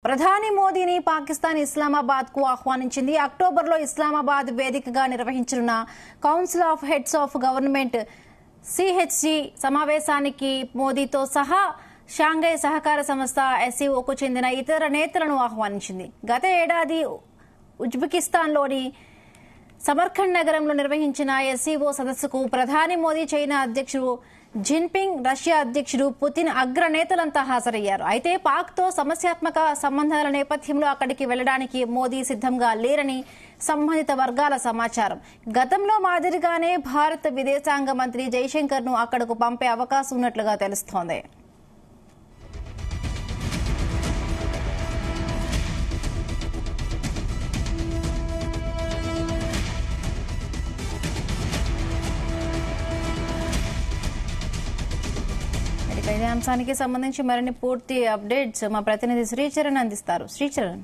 ప్రధాని మోదీని పాకిస్తాన్ ఇస్లామాబాద్ కు ఆహ్వానించింది. అక్టోబర్లో ఇస్లామాబాద్ వేదికగా నిర్వహించనున్న council of heads of government CHG సమావేశానికి మోదీతో సహా షాంఘై సహకార సంస్థ ఎస్సీఓకు చెందిన ఇతర నేతలను ఆహ్వానించింది. గత ఏడాది ఉజ్బెకిస్తాన్లోని సమర్ఖండ్ నగరంలో నిర్వహించిన ఎస్సీఓ సదస్సుకు ప్రధాని మోదీ, చైనా అధ్యక్షుడు జిన్పింగ్, రష్యా అధ్యక్షుడు పుతిన్ అగ్రనేతలంతా హాజరయ్యారు. అయితే పాక్తో సమస్యాత్మక సంబంధాల నేపథ్యంలో అక్కడికి వెళ్లడానికి మోదీ సిద్ధంగా లేరని సంబంధిత వర్గాల సమాచారం. గతంలో మాదిరిగానే భారత విదేశాంగ మంత్రి జైశంకర్ ను అక్కడకు పంపే అవకాశం ఉన్నట్లుగా తెలుస్తోంది. ఇదే అంశానికి సంబంధించి మరిన్ని పూర్తి అప్డేట్స్ మా ప్రతినిధి శ్రీచరణ్ అందిస్తారు. శ్రీచరణ్,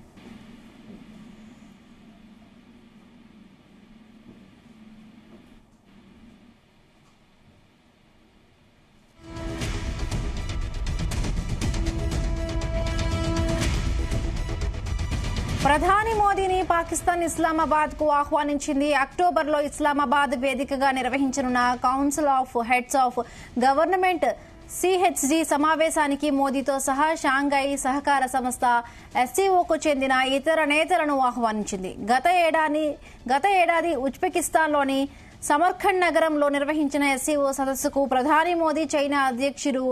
ప్రధాని మోదీని పాకిస్తాన్ ఇస్లామాబాద్ కు ఆహ్వానించింది. అక్టోబర్లో ఇస్లామాబాద్ వేదికగా నిర్వహించనున్న council of heads of government CHG సమావేశానికి మోదీతో సహా షాంఘై సహకార సంస్థ ఎస్సీఓకు చెందిన ఇతర నేతలను ఆహ్వానించింది. గత ఏడాది ఉజ్బెకిస్తాన్లోని సమర్ఖండ్ నగరంలో నిర్వహించిన ఎస్సీఓ సదస్సుకు ప్రధాని మోదీ, చైనా అధ్యక్షుడు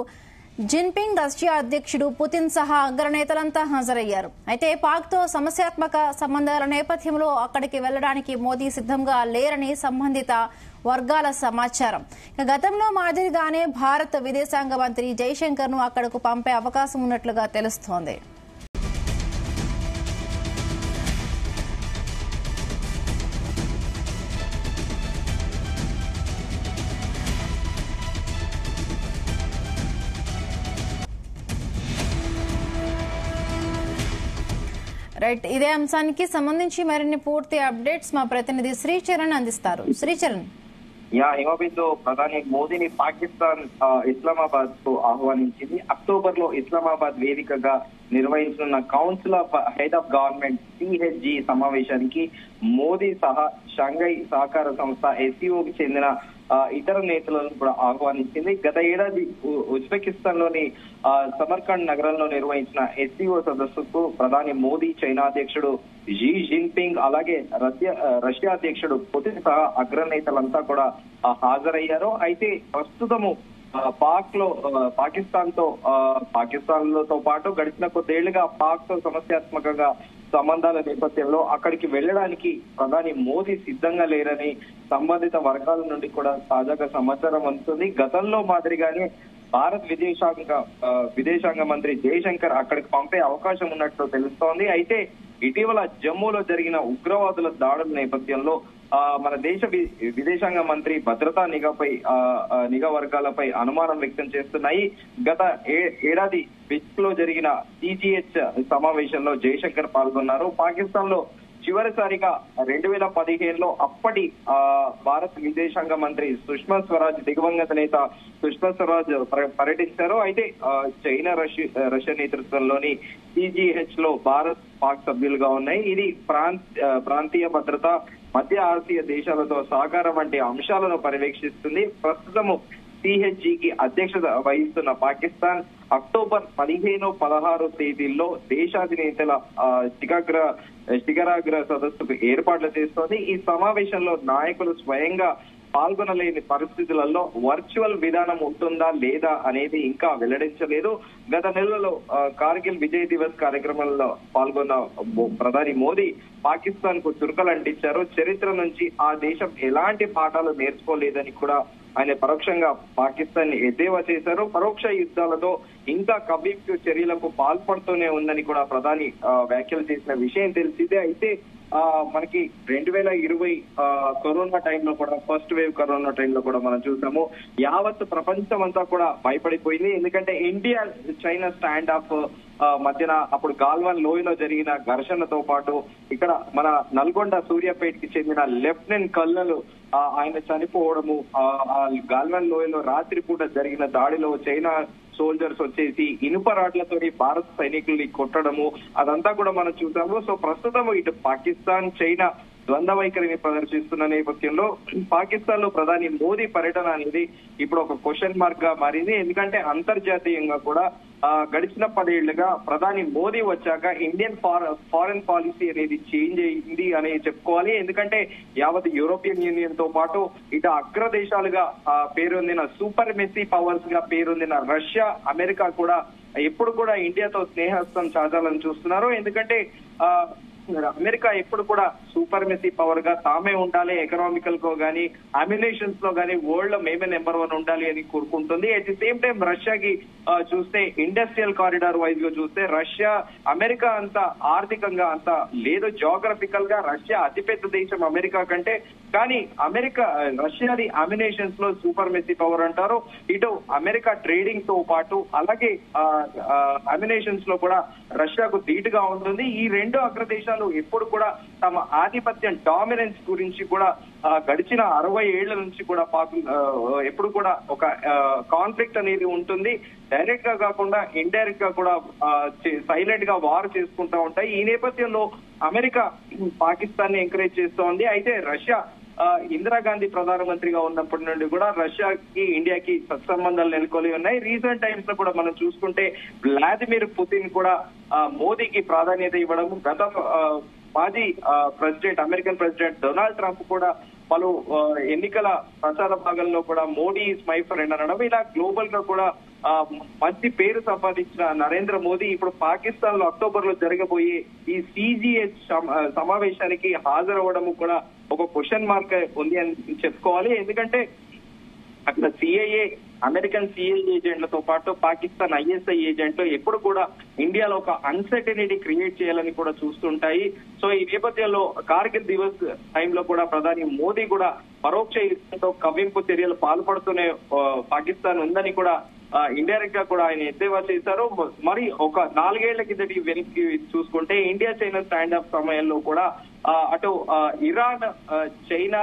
జిన్పింగ్, రష్యా అధ్యక్షుడు పుతిన్ సహా అగ్రనేతలంతా హాజరయ్యారు. అయితే పాక్తో సమస్యాత్మక సంబంధాల నేపథ్యంలో అక్కడికి వెళ్లడానికి మోదీ సిద్ధంగా లేరని సంబంధిత వర్గాల సమాచారం. గతంలో మాదిరిగానే భారత విదేశాంగ మంత్రి జైశంకర్ ను అక్కడకు పంపే అవకాశం ఉన్నట్లుగా తెలుస్తోంది. రైట్, ఇదే అంశానికి సంబంధించి మరిన్ని పూర్తి అప్డేట్స్ మా ప్రతినిధి శ్రీచరణ్ అందిస్తారు. శ్రీచరణ్, హిమబిందు, ప్రధాని మోదీని పాకిస్తాన్ ఇస్లామాబాద్ కు ఆహ్వానించింది. అక్టోబర్ లో ఇస్లామాబాద్ వేదికగా నిర్వహించనున్న council of head of government CHG సమావేశానికి మోదీ సహా షాంఘై సహకార సంస్థ ఎస్సీఓకి చెందిన ఇతర నేతలను కూడా ఆహ్వానించింది. గత ఏడాది ఉజ్బెకిస్తాన్ లోని సమర్ఖండ్ నగరంలో నిర్వహించిన ఎస్సీఓ సదస్సుకు ప్రధాని మోదీ, చైనా అధ్యక్షుడు షీ జిన్పింగ్, అలాగే రష్యా అధ్యక్షుడు పుతిన్ సహా అగ్రనేతలంతా కూడా హాజరయ్యారు. అయితే ప్రస్తుతము పాకిస్తాన్ తో పాటు గడిచిన కొద్దేళ్లుగా పాక్ తో సమస్యాత్మకంగా సంబంధాల నేపథ్యంలో అక్కడికి వెళ్లడానికి ప్రధాని మోదీ సిద్ధంగా లేరని సంబంధిత వర్గాల నుండి కూడా తాజాగా సమాచారం అందుతుంది. గతంలో మాదిరిగానే భారత్ విదేశాంగ మంత్రి జయశంకర్ అక్కడికి పంపే అవకాశం ఉన్నట్లు తెలుస్తోంది. అయితే ఇటీవల జమ్మూలో జరిగిన ఉగ్రవాదుల దాడుల నేపథ్యంలో మన దేశ విదేశాంగ మంత్రి భద్రతా నిఘా వర్గాలపై అనుమానం వ్యక్తం చేస్తున్నాయి. గత ఏడాది బిస్క్ లో జరిగిన సిజిహెచ్ సమావేశంలో జయశంకర్ పాల్గొన్నారు. పాకిస్తాన్ లో చివరిసారిగా 2015లో అప్పటి భారత విదేశాంగ మంత్రి సుష్మా స్వరాజ్, దివంగత నేత సుష్మా స్వరాజ్ పర్యటించారు. అయితే చైనా, రష్యా నేతృత్వంలోని సిజిహెచ్ లో భారత్, పాక్ సభ్యులుగా ఉన్నాయి. ఇది ప్రాంతీయ భద్రత, మధ్య ఆసియా దేశాలతో సహకారం వంటి అంశాలను పర్యవేక్షిస్తుంది. ప్రస్తుతము సిహెచ్జికి అధ్యక్షత వహిస్తున్న పాకిస్తాన్ అక్టోబర్ 15, 16 తేదీల్లో దేశాధినేతల శిఖరాగ్ర సదస్సుకు ఏర్పాట్లు చేస్తోంది. ఈ సమావేశంలో నాయకులు స్వయంగా పాల్గొనలేని పరిస్థితులలో వర్చువల్ విధానం ఉంటుందా లేదా అనేది ఇంకా వెల్లడించలేదు. గత నెలలో కార్గిల్ విజయ్ దివస్ కార్యక్రమంలో పాల్గొన్న ప్రధాని మోదీ పాకిస్తాన్ కు చురుకలు అంటించారు. చరిత్ర నుంచి ఆ దేశం ఎలాంటి పాఠాలు నేర్చుకోలేదని కూడా ఆయన పరోక్షంగా పాకిస్తాన్ ని ఎద్దేవా చేశారు. పరోక్ష యుద్ధాలతో ఇంకా కవ్వింపు చర్యలకు పాల్పడుతూనే ఉందని కూడా ప్రధాని వ్యాఖ్యలు చేసిన విషయం తెలిసిందే. అయితే మనకి 2020 కరోనా టైంలో కూడా, ఫస్ట్ వేవ్ కరోనా టైంలో కూడా మనం చూసాము, యావత్ ప్రపంచం అంతా కూడా భయపడిపోయింది. ఎందుకంటే ఇండియా చైనా స్టాండ్ ఆఫ్ మధ్యన అప్పుడు గాల్వాన్ లోయలో జరిగిన ఘర్షణతో పాటు ఇక్కడ మన నల్గొండ సూర్యాపేటకి చెందిన లెఫ్టినెంట్ కల్నల్ ఆయన చనిపోవడము, ఆ గాల్వాన్ లోయలో రాత్రిపూట జరిగిన దాడిలో చైనా సోల్జర్స్ వచ్చేసి ఇనుప రాడ్లతో భారత సైనికుల్ని కొట్టడము అదంతా కూడా మనం చూసాము. సో ప్రస్తుతం ఇటు పాకిస్తాన్ చైనా ద్వంద్వ వైఖరిని ప్రదర్శిస్తున్న నేపథ్యంలో పాకిస్తాన్ లో ప్రధాని మోదీ పర్యటన అనేది ఇప్పుడు ఒక క్వశ్చన్ మార్క్ గా మారింది. ఎందుకంటే అంతర్జాతీయంగా కూడా గడిచిన 10 ఏళ్లుగా ప్రధాని మోదీ వచ్చాక ఇండియన్ ఫారెన్ పాలసీ అనేది చేంజ్ అయింది అని చెప్పుకోవాలి. ఎందుకంటే యావత్ యూరోపియన్ యూనియన్ తో పాటు ఇటు అగ్రదేశాలుగా పేరొందిన సూపర్ మెసీ పవర్స్ గా పేరొందిన రష్యా, అమెరికా కూడా ఎప్పుడు కూడా ఇండియాతో స్నేహస్తం చాటాలని చూస్తున్నారు. ఎందుకంటే అమెరికా ఎప్పుడు కూడా సూపర్ మెసీ పవర్ గా తామే ఉండాలి, ఎకనామికల్ గా గానీ అమ్యునేషన్స్ లో గానీ వరల్డ్ లో మేమే నెంబర్ 1 ఉండాలి అని కోరుకుంటుంది. అట్ ది సేమ్ టైం రష్యాకి చూస్తే ఇండస్ట్రియల్ కారిడార్ వైజ్ గా చూస్తే రష్యా అమెరికా అంత ఆర్థికంగా అంత లేదు. జియోగ్రఫికల్ గా రష్యా అతిపెద్ద దేశం అమెరికా కంటే, కానీ రష్యాది అమ్యునేషన్స్ లో సూపర్ మెసీ పవర్ అంటారు. ఇటు అమెరికా ట్రేడింగ్ తో పాటు అలాగే అమ్యునేషన్స్ లో కూడా రష్యాకు ధీటుగా ఉంటుంది. ఈ రెండు అగ్రదేశాలు ఎప్పుడు కూడా తమ ఆధిపత్యం డామినెన్స్ గురించి కూడా గడిచిన 60 ఏళ్ల నుంచి కూడా ఎప్పుడు కూడా ఒక కాన్ఫ్లిక్ట్ అనేది ఉంటుంది. డైరెక్ట్ గా కాకుండా ఇండైరెక్ట్ గా కూడా సైలెంట్ గా వార్ చేసుకుంటా ఉంటాయి. ఈ నేపథ్యంలో అమెరికా పాకిస్తాన్ ని ఎంకరేజ్ చేస్తోంది. అయితే రష్యా ఇందిరాగాంధీ ప్రధానమంత్రిగా ఉన్నప్పటి నుండి కూడా రష్యాకి ఇండియాకి సత్సంబంధాలు నెలకొని ఉన్నాయి. రీసెంట్ టైమ్స్ లో కూడా మనం చూసుకుంటే వ్లాదిమిర్ పుతిన్ కూడా మోదీకి ప్రాధాన్యత ఇవ్వడం, గత మాజీ president American president Donald Trump కూడా పలు ఎన్నికల ప్రచార భాగంలో కూడా మోడీ ఇస్ మై ఫ్రెండ్ అనడం, ఇలా గ్లోబల్ గా కూడా మంచి పేరు సంపాదించిన నరేంద్ర మోదీ ఇప్పుడు పాకిస్తాన్ లో అక్టోబర్ లో జరగబోయే ఈ సిజిఎస్ సమావేశానికి హాజరవ్వడం కూడా ఒక క్వశ్చన్ మార్క్ ఉంది అని చెప్పుకోవాలి. ఎందుకంటే అక్కడ సిఐఏ అమెరికన్ సిఐఏ ఏజెంట్లతో పాటు పాకిస్తాన్ ఐఎస్ఐ ఏజెంట్లు ఎప్పుడు కూడా ఇండియాలో ఒక అన్సర్టనిటీ క్రియేట్ చేయాలని కూడా చూస్తుంటాయి. సో ఈ నేపథ్యంలో కార్గిల్ దివస్ టైంలో కూడా ప్రధాని మోదీ కూడా పరోక్ష యుద్ధంతో కవ్వింపు చర్యలు పాల్పడుతూనే పాకిస్తాన్ ఉందని కూడా ఇండైరెక్ట్ గా కూడా ఆయన ఎద్దేవా చేశారు. మరి ఒక 4 ఏళ్ల కిందటి వెనక్కి చూసుకుంటే ఇండియా చైనా స్టాండ్ అప్ సమయంలో కూడా అటు ఇరాన్, చైనా,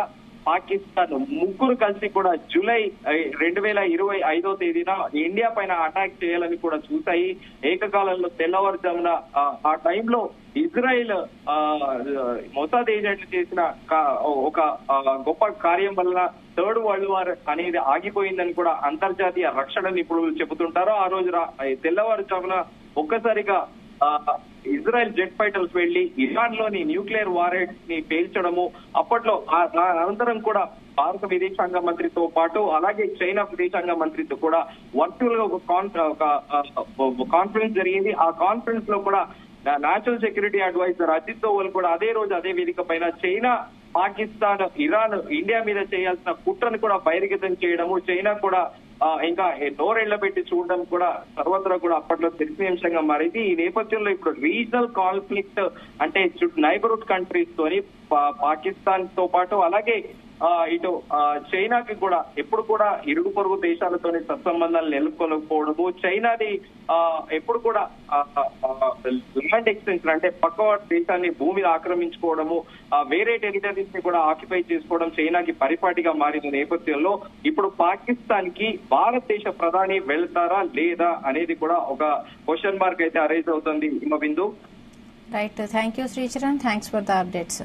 పాకిస్తాన్ ముగ్గురు కలిసి కూడా జూలై 2025వ తేదీన ఇండియా పైన అటాక్ చేయాలని కూడా చూశాయి. ఏకకాలంలో తెల్లవారుజామున ఆ టైంలో ఇజ్రాయిల్ మొసాద్ ఏజెంట్లు చేసిన ఒక గొప్ప కార్యం వల్ల థర్డ్ వరల్డ్ వార్ అనేది ఆగిపోయిందని కూడా అంతర్జాతీయ రక్షణ నిపుణులు చెబుతుంటారు. ఆ రోజు తెల్లవారుజామున ఒక్కసారిగా ఇజ్రాయెల్ జెట్ ఫైటర్స్ వెళ్లి ఇరాన్ లోని న్యూక్లియర్ వారెంట్స్ ని పేల్చడము, అప్పట్లో అనంతరం కూడా భారత విదేశాంగ మంత్రితో పాటు అలాగే చైనా విదేశాంగ మంత్రితో కూడా వర్చువల్ గా ఒక కాన్ఫరెన్స్ జరిగింది. ఆ కాన్ఫరెన్స్ లో కూడా national security advisor Ajit Doval కూడా అదే రోజు అదే వేదిక పైన చైనా, పాకిస్తాన్, ఇరాన్ ఇండియా మీద చేయాల్సిన కుట్రను కూడా బహిర్గతం చేయడము, చైనా కూడా ఇంకా నోరెళ్లబెట్టి చూడడం కూడా సర్వత్రా కూడా అప్పట్లో చర్చనీయాంశంగా మారింది. ఈ నేపథ్యంలో ఇప్పుడు రీజనల్ కాన్ఫ్లిక్ట్ అంటే నైబర్హుడ్ కంట్రీస్ తోని పాకిస్తాన్ తో పాటు అలాగే ఇటు చైనాకి కూడా ఎప్పుడు కూడా ఇరుగు పొరుగు దేశాలతోని సత్సంబంధాలు నెలకొనకపోవడము, చైనాది ఎప్పుడు కూడా ల్యాండ్ ఎక్స్టెన్షన్ అంటే పక్క దేశాన్ని భూమిని ఆక్రమించుకోవడము, వేరే టెరిటరీస్ ని కూడా ఆక్యుపై చేసుకోవడం చైనాకి పరిపాటిగా మారిన నేపథ్యంలో ఇప్పుడు పాకిస్తాన్ కి భారతదేశ ప్రధాని వెళ్తారా లేదా అనేది కూడా ఒక క్వశ్చన్ మార్క్ అయితే అరైజ్ అవుతుంది. Bindu. Right, thank you Sricharan, thanks for the updates.